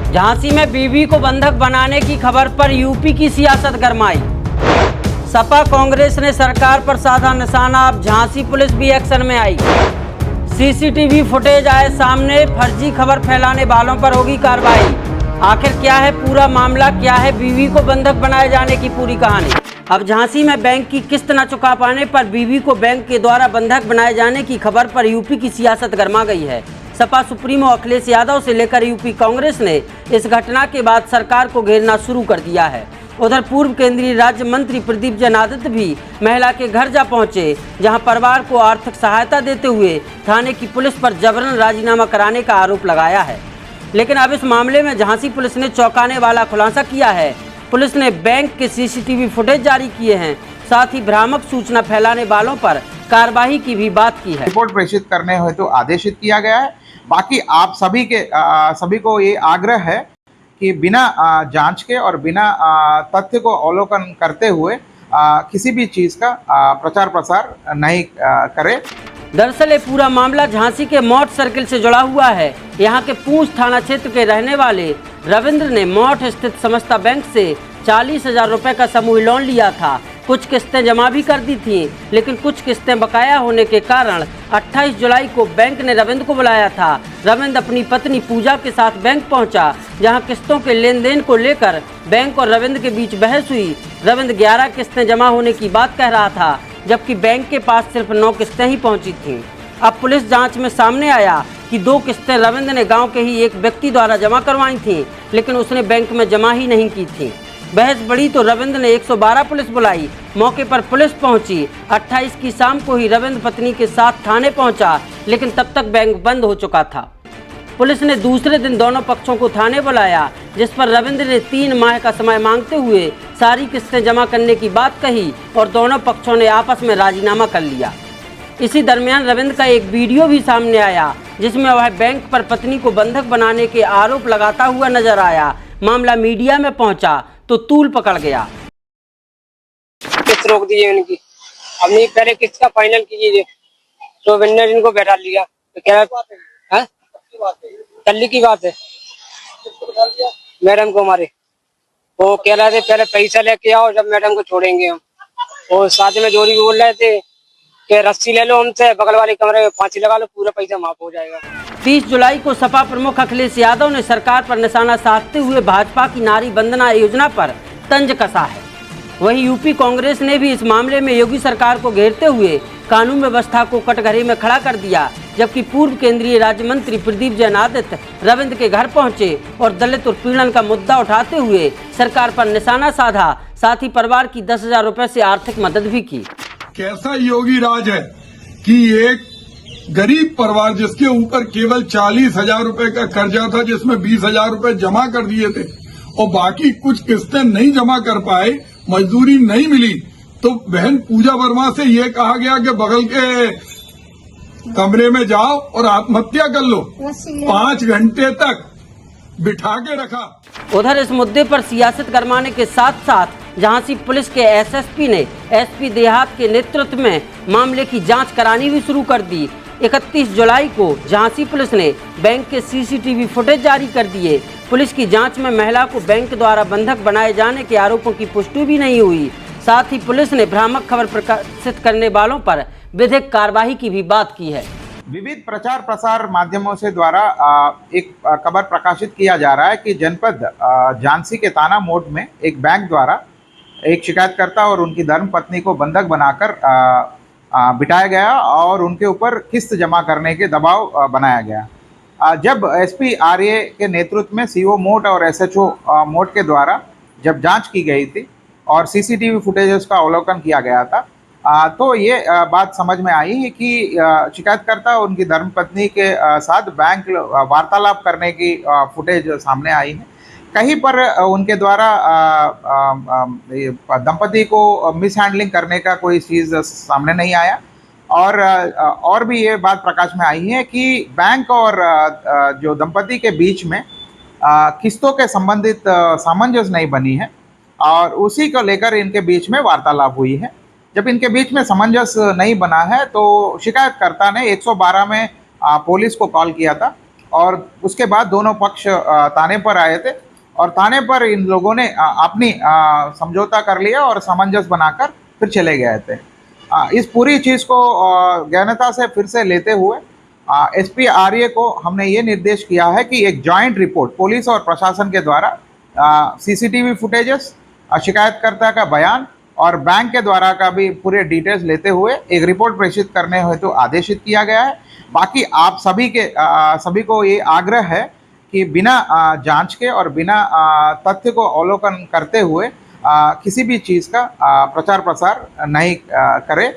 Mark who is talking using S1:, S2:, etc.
S1: झांसी में बीवी को बंधक बनाने की खबर पर यूपी की सियासत गरमाई। सपा कांग्रेस ने सरकार पर साधा निशाना, अब झांसी पुलिस भी एक्शन में आई। सीसीटीवी फुटेज आए सामने, फर्जी खबर फैलाने वालों पर होगी कार्रवाई। आखिर क्या है पूरा मामला, क्या है बीवी को बंधक बनाए जाने की पूरी कहानी। अब झांसी में बैंक की किस्त न चुका पाने पर बीवी को बैंक के द्वारा बंधक बनाए जाने की खबर पर यूपी की सियासत गरमा गई है। सपा सुप्रीमो अखिलेश यादव से लेकर यूपी कांग्रेस ने इस घटना के बाद सरकार को घेरना शुरू कर दिया है। उधर पूर्व केंद्रीय राज्य मंत्री प्रदीप जनार्दन भी महिला के घर जा पहुंचे, जहां परिवार को आर्थिक सहायता देते हुए थाने की पुलिस पर जबरन राजीनामा कराने का आरोप लगाया है। लेकिन अब इस मामले में झांसी पुलिस ने चौंकाने वाला खुलासा किया है। पुलिस ने बैंक के सीसीटीवी फुटेज जारी किए हैं, साथ ही भ्रामक सूचना फैलाने वालों पर कार्रवाई की भी बात की है।
S2: रिपोर्ट प्रेषित करने हेतु आदेशित किया गया है। बाकी आप सभी को ये आग्रह है कि बिना जांच के और बिना तथ्य को अवलोकन करते हुए किसी भी चीज का प्रचार प्रसार नहीं करें।
S1: दरअसल ये पूरा मामला झांसी के मौट सर्किल से जुड़ा हुआ है। यहाँ के पूंछ थाना क्षेत्र के रहने वाले रविंद्र ने मौट स्थित समस्ता बैंक से 40,000 रुपए का समूह लोन लिया था। कुछ किस्तें जमा भी कर दी थी, लेकिन कुछ किस्तें बकाया होने के कारण 28 जुलाई को बैंक ने रविंद्र को बुलाया था। रविंद्र अपनी पत्नी पूजा के साथ बैंक पहुंचा, जहां किस्तों के लेन देन को लेकर बैंक और रविंद्र के बीच बहस हुई। रविंद्र 11 किस्तें जमा होने की बात कह रहा था, जबकि बैंक के पास सिर्फ 9 किस्तें ही पहुंची थीं। अब पुलिस जांच में सामने आया कि 2 किस्तें रविंद्र ने गांव के ही एक व्यक्ति द्वारा जमा करवाई थीं, लेकिन उसने बैंक में जमा ही नहीं की थी। बहस बढ़ी तो रविंद्र ने 112 पुलिस बुलाई। मौके पर पुलिस पहुंची। 28 की शाम को ही रविंद्र पत्नी के साथ थाने पहुंचा, लेकिन तब तक बैंक बंद हो चुका था। पुलिस ने दूसरे दिन दोनों पक्षों को थाने बुलाया, जिस पर रविंद्र ने 3 माह का समय मांगते हुए सारी किस्तें जमा करने की बात कही और दोनों पक्षों ने आपस में राजीनामा कर लिया। इसी दरमियान रविंद्र का एक वीडियो भी सामने आया, जिसमें वह बैंक पर पत्नी को बंधक बनाने के आरोप लगाता हुआ नजर आया। मामला मीडिया में पहुंचा तो तूल पकड़ गया।
S3: किस्त रोक दीजिए उनकी, अब नहीं पहले किस्त का फाइनल कीजिए। तो वेंडर इनको बैठा लिया तो क्या है, कल की बात है। मैडम को हमारे वो कह रहे थे पहले पैसा लेके आओ, जब मैडम को छोड़ेंगे हम। और साथ में जोड़ी भी बोल रहे थे कि रस्सी ले लो हमसे, बगल वाले कमरे में फांसी लगा लो, पूरा पैसा माफ हो जाएगा।
S1: 30 जुलाई को सपा प्रमुख अखिलेश यादव ने सरकार पर निशाना साधते हुए भाजपा की नारी वंदना योजना पर तंज कसा है। वहीं यूपी कांग्रेस ने भी इस मामले में योगी सरकार को घेरते हुए कानून व्यवस्था को कटघरे में खड़ा कर दिया, जबकि पूर्व केंद्रीय राज्य मंत्री प्रदीप जनार्दन रविंद्र के घर पहुंचे और दलित उत्पीड़न का मुद्दा उठाते हुए सरकार पर निशाना साधा, साथ ही परिवार की 10,000 रुपए से आर्थिक मदद भी की।
S4: कैसा योगी राज है कि एक गरीब परिवार जिसके ऊपर केवल 40,000 रुपए का कर्जा था, जिसमें 20,000 रुपए जमा कर दिए थे और बाकी कुछ किस्तें नहीं जमा कर पाए, मजदूरी नहीं मिली, तो बहन पूजा वर्मा से ये कहा गया कि बगल के कमरे में जाओ और आत्महत्या कर लो। 5 घंटे तक बिठा के रखा।
S1: उधर इस मुद्दे पर सियासत गरमाने के साथ साथ झांसी पुलिस के एसएसपी ने एसपी देहात के नेतृत्व में मामले की जांच करानी भी शुरू कर दी। 31 जुलाई को झांसी पुलिस ने बैंक के सीसीटीवी फुटेज जारी कर दिए। पुलिस की जांच में महिला को बैंक द्वारा बंधक बनाए जाने के आरोपों की पुष्टि भी नहीं हुई। साथ ही पुलिस ने भ्रामक खबर प्रकाशित करने वालों पर विधिक कार्रवाई की भी बात की है।
S2: विविध प्रचार प्रसार माध्यमों से द्वारा एक खबर प्रकाशित किया जा रहा है कि जनपद झांसी के ताना मोड़ में एक बैंक द्वारा एक शिकायतकर्ता और उनकी धर्मपत्नी को बंधक बनाकर बिठाया गया और उनके ऊपर किस्त जमा करने के दबाव बनाया गया। जब एसपी आरए के नेतृत्व में सीओ मोट और एसएचओ मोट के द्वारा जब जांच की गई थी और सीसीटीवी फुटेजेस का अवलोकन किया गया था, तो ये बात समझ में आई है कि शिकायतकर्ता और उनकी धर्मपत्नी के साथ बैंक वार्तालाप करने की फुटेज सामने आई है। कहीं पर उनके द्वारा दंपति को मिसहैंडलिंग करने का कोई चीज़ सामने नहीं आया। और भी ये बात प्रकाश में आई है कि बैंक और जो दंपति के बीच में किस्तों के संबंधित सामंजस्य नहीं बनी है और उसी को लेकर इनके बीच में वार्तालाप हुई है। जब इनके बीच में सामंजस्य नहीं बना है तो शिकायतकर्ता ने 112 में पुलिस को कॉल किया था और उसके बाद दोनों पक्ष थाने पर आए थे और थाने पर इन लोगों ने अपनी समझौता कर लिया और सामंजस्य बनाकर फिर चले गए थे। इस पूरी चीज़ को गहनता से फिर से लेते हुए एसपी आर्य को हमने ये निर्देश किया है कि एक जॉइंट रिपोर्ट पुलिस और प्रशासन के द्वारा सीसीटीवी फुटेजेस, शिकायतकर्ता का बयान और बैंक के द्वारा का भी पूरे डिटेल्स लेते हुए एक रिपोर्ट प्रेषित करने हेतु आदेशित किया गया है। बाकी आप सभी को ये आग्रह है कि बिना जांच के और बिना तथ्य को अवलोकन करते हुए किसी भी चीज़ का प्रचार प्रसार नहीं करें।